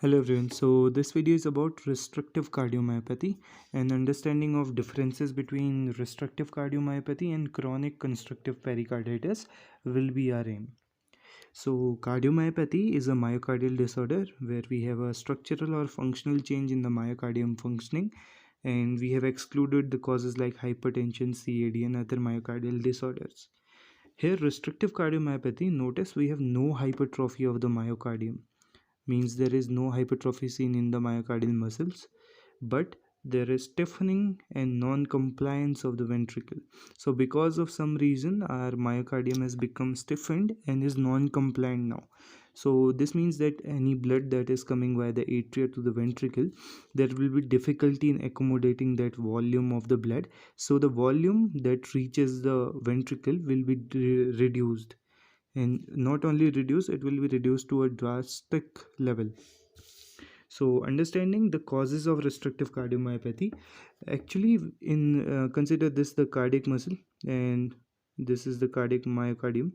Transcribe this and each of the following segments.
Hello everyone, so this video is about restrictive cardiomyopathy and understanding of differences between restrictive cardiomyopathy and chronic constrictive pericarditis will be our aim. So cardiomyopathy is a myocardial disorder where we have a structural or functional change in the myocardium functioning, and we have excluded the causes like hypertension, CAD and other myocardial disorders. Here restrictive cardiomyopathy, notice we have no hypertrophy of the myocardium, means there is no hypertrophy seen in the myocardial muscles, but there is stiffening and non-compliance of the ventricle. So because of some reason our myocardium has become stiffened and is non-compliant now. So this means that any blood that is coming via the atria to the ventricle, there will be difficulty in accommodating that volume of the blood. So the volume that reaches the ventricle will be reduced, and not only reduce, it will be reduced to a drastic level. So understanding the causes of restrictive cardiomyopathy, actually in consider this the cardiac muscle, and this is the cardiac myocardium,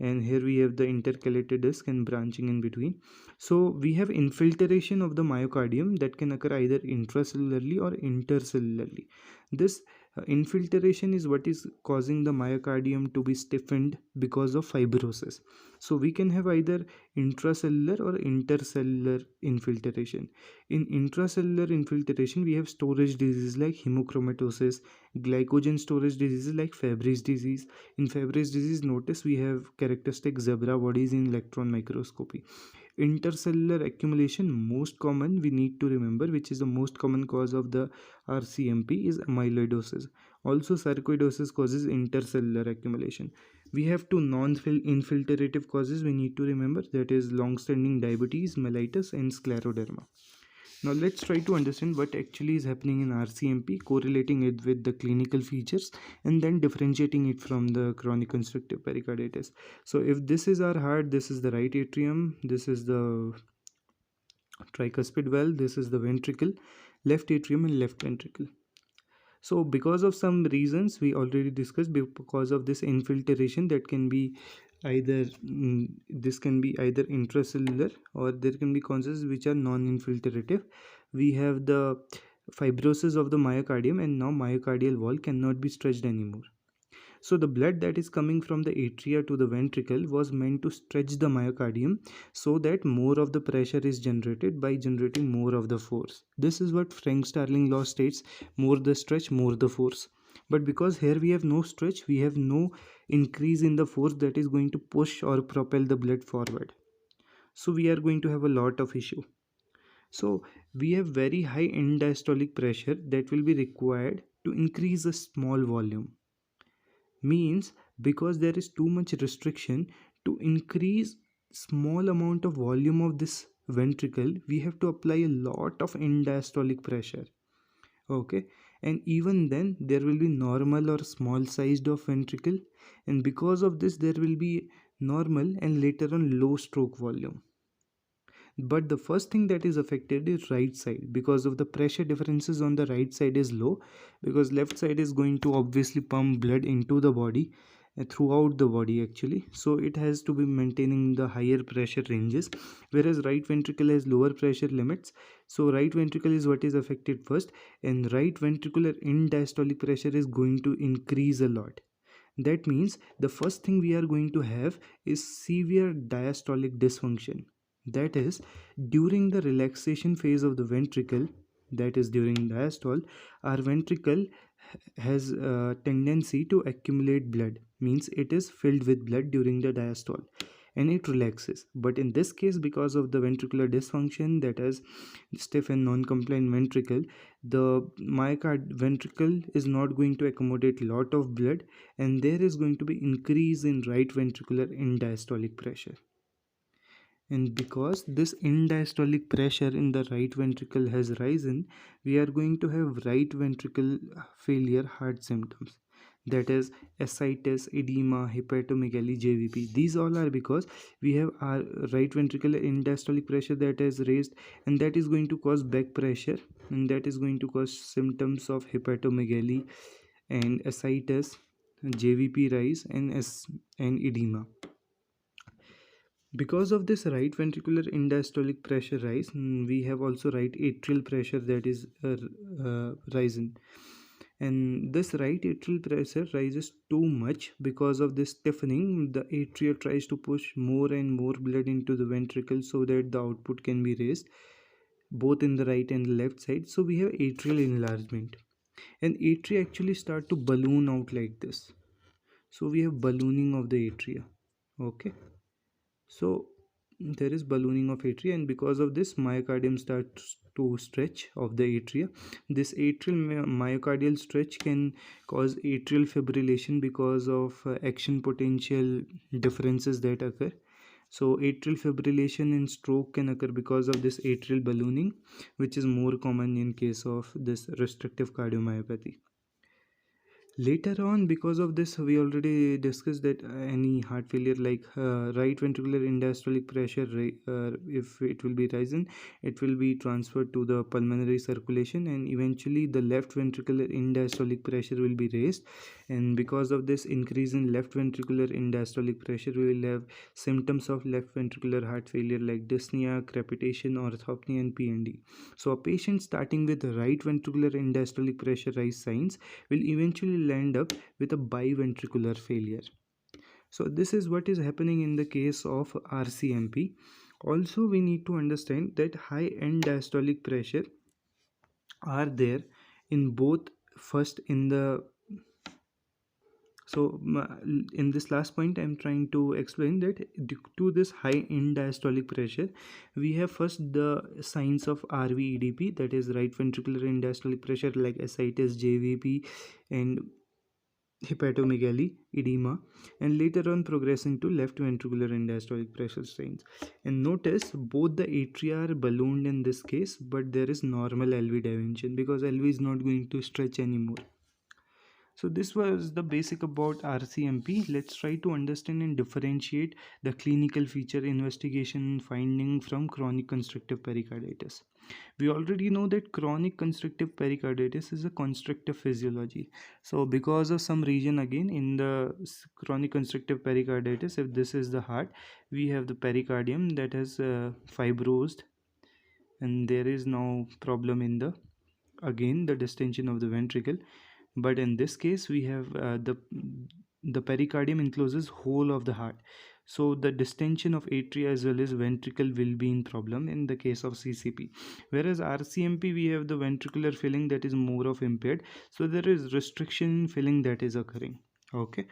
and here we have the intercalated disc and branching in between. So we have infiltration of the myocardium that can occur either intracellularly or intercellularly. This infiltration is what is causing the myocardium to be stiffened because of fibrosis. So we can have either intracellular or intercellular infiltration. In intracellular infiltration, we have storage diseases like hemochromatosis, glycogen storage diseases like Fabry's disease. In Fabry's disease, notice we have characteristic zebra bodies in electron microscopy. Intercellular accumulation, most common we need to remember, which is the most common cause of the RCMP, is amyloidosis. Also sarcoidosis causes intercellular accumulation. We have two non-infiltrative causes we need to remember, that is long-standing diabetes mellitus and scleroderma. Now let's try to understand what actually is happening in RCMP, correlating it with the clinical features and then differentiating it from the chronic constrictive pericarditis. So if this is our heart, this is the right atrium, this is the tricuspid valve, this is the ventricle, left atrium and left ventricle. So because of some reasons we already discussed, because of this infiltration that can be either this can be either intracellular or there can be causes which are non-infiltrative. We have the fibrosis of the myocardium, and now myocardial wall cannot be stretched anymore. So the blood that is coming from the atria to the ventricle was meant to stretch the myocardium so that more of the pressure is generated by generating more of the force. This is what Frank Starling law states: more the stretch, more the force. But because here we have no stretch, we have no increase in the force that is going to push or propel the blood forward. So we are going to have a lot of issue. So we have very high end diastolic pressure that will be required to increase a small volume. Means because there is too much restriction, to increase small amount of volume of this ventricle, we have to apply a lot of end diastolic pressure. Okay, and even then there will be normal or small sized of ventricle, and because of this there will be normal and later on low stroke volume. But the first thing that is affected is right side, because of the pressure differences on the right side is low, because left side is going to obviously pump blood into the body, throughout the body actually, so it has to be maintaining the higher pressure ranges, whereas right ventricle has lower pressure limits. So right ventricle is what is affected first, and right ventricular end diastolic pressure is going to increase a lot. That means the first thing we are going to have is severe diastolic dysfunction. That is, during the relaxation phase of the ventricle, that is during diastole, our ventricle has a tendency to accumulate blood, means it is filled with blood during the diastole and it relaxes. But in this case, because of the ventricular dysfunction, that is stiff and non-compliant ventricle, the ventricle is not going to accommodate lot of blood, and there is going to be increase in right ventricular end diastolic pressure. And because this end diastolic pressure in the right ventricle has risen, we are going to have right ventricle failure heart symptoms. That is ascites, edema, hepatomegaly, JVP. These all are because we have our right ventricular end diastolic pressure that is raised, and that is going to cause back pressure, and that is going to cause symptoms of hepatomegaly and ascites, JVP rise, and edema. Because of this right ventricular end-diastolic pressure rise, we have also right atrial pressure that is rising. And this right atrial pressure rises too much. Because of this stiffening, the atria tries to push more and more blood into the ventricle so that the output can be raised both in the right and the left side. So we have atrial enlargement, and atria actually start to balloon out like this. So we have ballooning of the atria. Okay, so there is ballooning of atria, and because of this, myocardium starts to stretch of the atria. This atrial myocardial stretch can cause atrial fibrillation because of action potential differences that occur. So atrial fibrillation in stroke can occur because of this atrial ballooning, which is more common in case of this restrictive cardiomyopathy. Later on, because of this, we already discussed that any heart failure like right ventricular end-diastolic pressure, if it will be rising, it will be transferred to the pulmonary circulation, and eventually the left ventricular end-diastolic pressure will be raised. And because of this increase in left ventricular end-diastolic pressure, we will have symptoms of left ventricular heart failure like dyspnea, crepitation, orthopnea, and PND. So a patient starting with right ventricular end-diastolic pressure rise signs will eventually land up with a biventricular failure. So this is what is happening in the case of RCMP. Also, we need to understand that high end diastolic pressure are there in both. First in the so in this last point I'm trying to explain that due to this high end diastolic pressure, we have first the signs of RVEDP, that is right ventricular end diastolic pressure, like ascites, JVP, and hepatomegaly, edema, and later on progressing to left ventricular end diastolic pressure signs. And notice both the atria are ballooned in this case, but there is normal LV dimension because LV is not going to stretch anymore. So this was the basic about RCMP. Let's try to understand and differentiate the clinical feature, investigation, finding from chronic constrictive pericarditis. We already know that chronic constrictive pericarditis is a constrictive physiology. So because of some region again in the chronic constrictive pericarditis, if this is the heart, we have the pericardium that has fibrosed, and there is no problem in the again the distension of the ventricle. But in this case we have the pericardium encloses whole of the heart, so the distension of atria as well as ventricle will be in problem in the case of CCP. Whereas RCMP, we have the ventricular filling that is more of impaired, so there is restriction in filling that is occurring. Okay,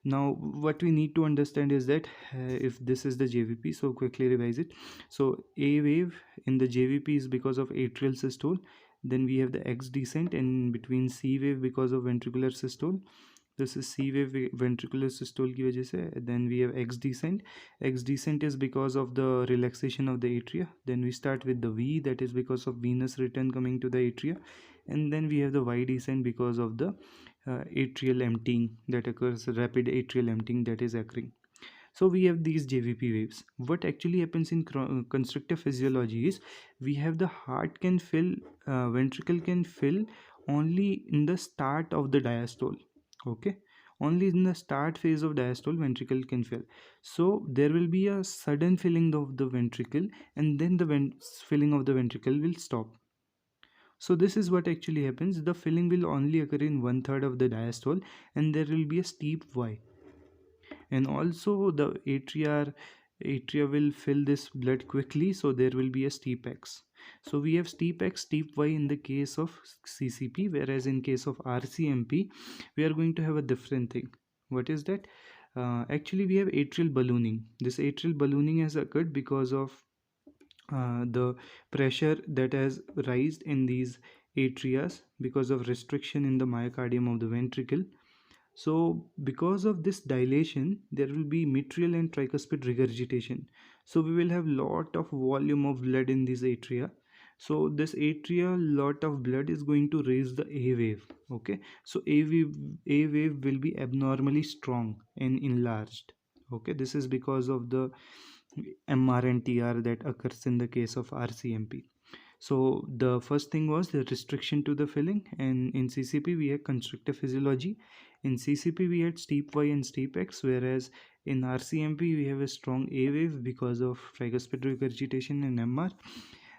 now what we need to understand is that if this is the JVP, so quickly revise it. So A wave in the JVP is because of atrial systole, then we have the X descent, and between C wave because of ventricular systole. This is C wave ventricular systole की वजह से. Then we have X descent. X descent is because of the relaxation of the atria. Then we start with the V, that is because of venous return coming to the atria, and then we have the Y descent because of the atrial emptying that occurs, rapid atrial emptying that is occurring. So we have these JVP waves. What actually happens in constrictive physiology is we have the heart can fill, ventricle can fill only in the start of the diastole. Okay, only in the start phase of diastole ventricle can fill. So there will be a sudden filling of the ventricle, and then the filling of the ventricle will stop. So this is what actually happens. The filling will only occur in 1/3 of the diastole, and there will be a steep Y. And also the atria will fill this blood quickly, so there will be a steep X. So we have steep X, steep Y in the case of CCP, whereas in case of RCMP, we are going to have a different thing. What is that? Actually, we have atrial ballooning. This atrial ballooning has occurred because of the pressure that has raised in these atrias because of restriction in the myocardium of the ventricle. So because of this dilation, there will be mitral and tricuspid regurgitation. So we will have lot of volume of blood in this atria. So this atria, lot of blood is going to raise the A wave. Okay, so A wave will be abnormally strong and enlarged. Okay, this is because of the MR and TR that occurs in the case of RCMP. So the first thing was the restriction to the filling, and in CCP we have constrictive physiology. In CCP we had steep Y and steep X, whereas in RCMP we have a strong A wave because of tricuspid regurgitation. In MR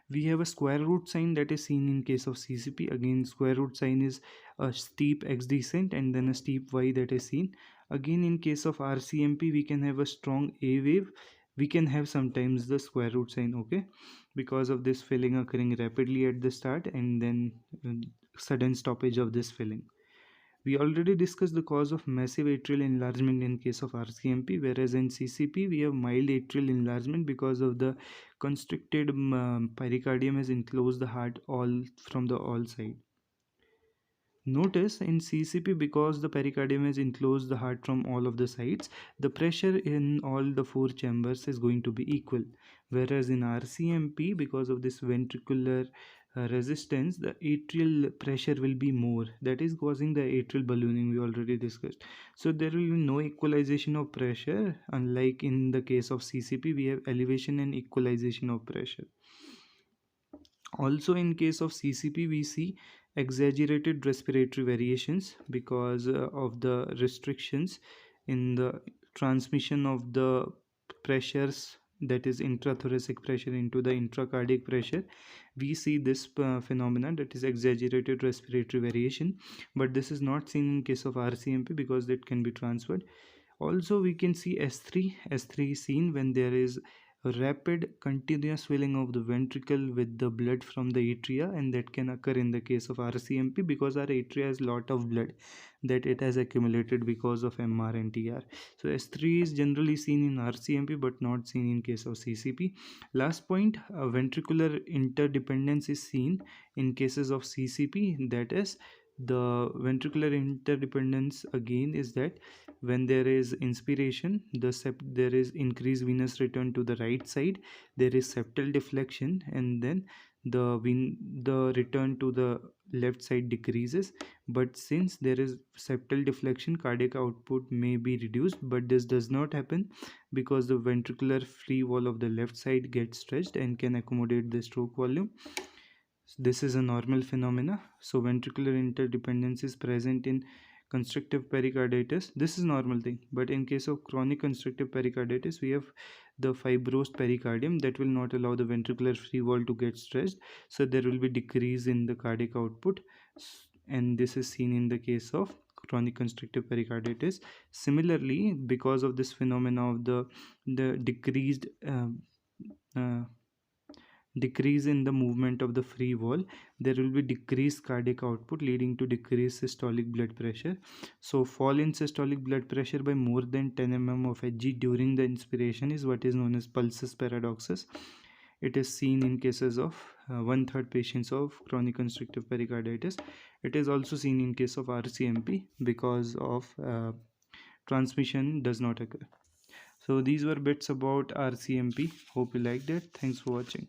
we have a square root sign that is seen in case of CCP. Again, square root sign is a steep X descent and then a steep Y that is seen. Again, in case of RCMP we can have a strong A wave. We can have sometimes the square root sign, okay, because of this filling occurring rapidly at the start and then sudden stoppage of this filling. We already discussed the cause of massive atrial enlargement in case of RCMP, whereas in CCP we have mild atrial enlargement because of the constricted pericardium has enclosed the heart all from the all side. Notice in CCP, because the pericardium has enclosed the heart from all of the sides, the pressure in all the four chambers is going to be equal. Whereas in RCMP, because of this ventricular resistance, the atrial pressure will be more. That is causing the atrial ballooning we already discussed. So there will be no equalization of pressure, unlike in the case of CCP, we have elevation and equalization of pressure. Also in case of CCP we see exaggerated respiratory variations because of the restrictions in the transmission of the pressures, that is intrathoracic pressure into the intracardiac pressure. We see this phenomenon, that is exaggerated respiratory variation, but this is not seen in case of RCMP because that can be transferred. Also we can see S3 is seen when there is rapid continuous filling of the ventricle with the blood from the atria, and that can occur in the case of RCMP because our atria has lot of blood that it has accumulated because of MR and TR. So S3 is generally seen in RCMP but not seen in case of CCP. Last point, ventricular interdependence is seen in cases of CCP. That is, the ventricular interdependence again is that when there is inspiration, there is increased venous return to the right side, there is septal deflection, and then the return to the left side decreases. But since there is septal deflection, cardiac output may be reduced, but this does not happen because the ventricular free wall of the left side gets stretched and can accommodate the stroke volume. This is a normal phenomena. So ventricular interdependence is present in constrictive pericarditis. This is normal thing, but in case of chronic constrictive pericarditis we have the fibrosed pericardium that will not allow the ventricular free wall to get stretched, so there will be decrease in the cardiac output, and this is seen in the case of chronic constrictive pericarditis. Similarly, because of this phenomena of the decreased uh, decrease in the movement of the free wall, there will be decreased cardiac output leading to decreased systolic blood pressure. So fall in systolic blood pressure by more than 10 mm of Hg during the inspiration is what is known as pulsus paradoxus. It is seen in cases of 1/3 patients of chronic constrictive pericarditis. It is also seen in case of RCMP because of transmission does not occur. So these were bits about RCMP. Hope you liked it. Thanks for watching.